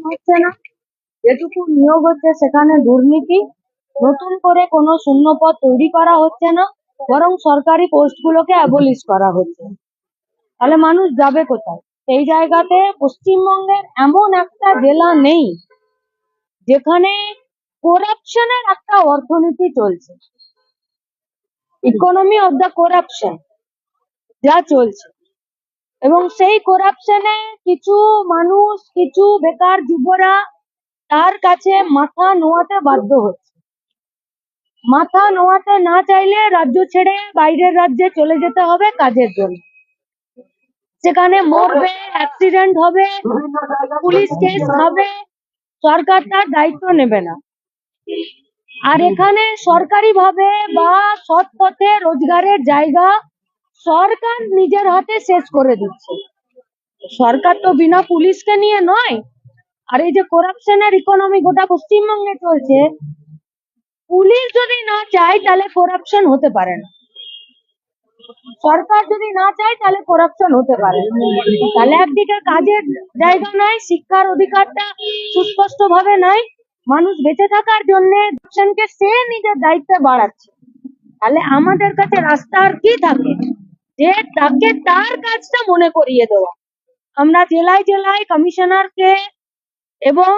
হচ্ছে না, যেটুকু নিয়োগ হচ্ছে সেখানে দুর্নীতি, নতুন করে কোনো শূন্যপদ তৈরি করা হচ্ছে না, বরং সরকারি পোস্টগুলোকে অ্যাবলিশ করা হচ্ছে। তাহলে মানুষ যাবে কোথায়? সেই জায়গাতে পশ্চিমবঙ্গের এমন একটা জেলা নেই যেখানে করাপশনের একটা অর্থনীতি চলছে, ইকোনমি অফ দ্য করাপশন যা চলছে, এবং সেই করাপশনে কিছু মানুষ, কিছু বেকার যুবরা তার কাছে মাথা নোয়াতে বাধ্য হচ্ছে। মাথা নোয়াতে না চাইলে রাজ্য ছেড়ে বাইরের রাজ্যে চলে যেতে হবে কাজের জন্য। সেখানে মরবে, অ্যাক্সিডেন্ট হবে, পুলিশ কেস খাবে, সরকার তার দায়িত্ব নেবে না। আর এখানে সরকারি ভাবে বা সৎ পথে রোজগারের জায়গা সরকার নিজের হাতে শেষ করে দিচ্ছে। সরকার তো বিনা পুলিশকে নিয়ে নয়। আর এই যে করাপশনের ইকোনমি গোটা পশ্চিমবঙ্গে চলছে, পুলিশ যদি না চায় তাহলে করাপশন হতে পারে না, সরকার যদি না চায় তাহলে করাপশন হতে পারে। তাহলে একদিকে কাজের জায়গা নাই, শিক্ষার অধিকারটা সুস্পষ্ট ভাবে নাই, মানুষ বেঁচে থাকার জন্য করাপশনকে সে নিজের দায়িত্বে বাড়াচ্ছে। তাহলে আমাদের কাছে রাস্তা আর কি থাকে যে তাকে তার কাজটা মনে করিয়ে দেওয়া। আমরা জেলায় জেলায় কমিশনারকে এবং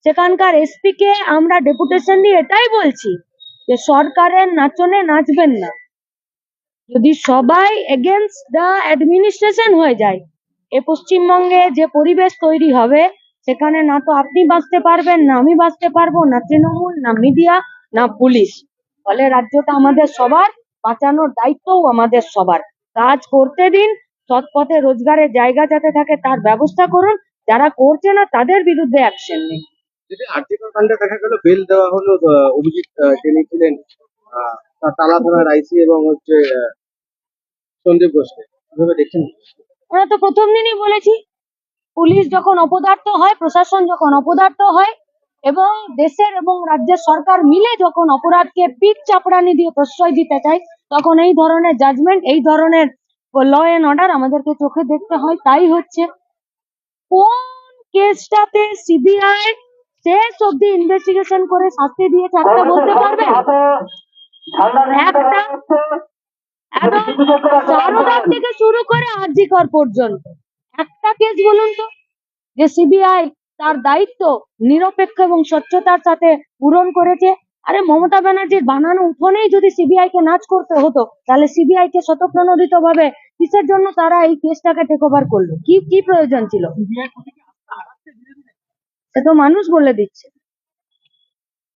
সেখানকার এসপি কে আমরা ডেপুটেশন দিয়ে এটাই বলছি যে সরকারের নাচনে নাচবেন না। যদি সবাই এগেনস্ট দ্য অ্যাডমিনিস্ট্রেশন হয়ে যায়, এ পশ্চিমবঙ্গে যে পরিবেশ তৈরি হবে সেখানে না তো আপনি বাঁচতে পারবেন, না আমি বাঁচতে পারবো, না তৃণমূল, না মিডিয়া, না পুলিশ। ফলে রাজ্যটা আমাদের সবার, বাঁচানোর দায়িত্বও আমাদের সবার। কাজ করতে দিন, সৎ পথে রোজগারের জায়গা যাতে থাকে তার ব্যবস্থা করুন, যারা করছে না তাদের বিরুদ্ধে অ্যাকশন নিন। যেটা আর্থিক কাণ্ডে দেখা গেল বেল দেওয়া হলো অভিজিৎ, যিনি ছিলেন তালা থানার আইসি, এবং হচ্ছে সন্দীপ ঘোষকে, কিভাবে দেখছেন? আমরা তো প্রথম দিনই বলেছি, পুলিশ যখন অপদার্থ হয়, প্রশাসন যখন অপদার্থ হয়, এবং দেশের এবং রাজ্যের সরকার মিলে যখন অপরাধকে পিঠ চাপড়ানি দিয়ে প্রশ্রয় দিতে চায়, তখন এই ধরনের জাজমেন্ট, এই ধরনের ল এন্ড অর্ডার আমাদেরকে চোখে দেখতে হয়। তাই হচ্ছে, কোন কেসটাতে সিবিআই শেষ অব্দি ইনভেস্টিগেশন করে শাস্তি দিয়েছে একটা বলতে পারবেন? একটা, একদম সারদার থেকে শুরু করে আরজি কর পর্যন্ত একটা কেস বলুন তো যে সিবিআই তার দায়িত্ব নিরপেক্ষ এবং স্বচ্ছতার সাথে পূরণ করেছে? আরে মমতা ব্যানার্জির বানানো উঠোনেই যদি সিবিআই কে নাচ করতে হতো, তাহলে সিবিআই কে স্বতঃপ্রণোদিত ভাবে কিসের জন্য তারা এই কেসটাকে টেক ওভার করলো? কি কি প্রয়োজন ছিল? সে তো মানুষ বলে দিচ্ছে।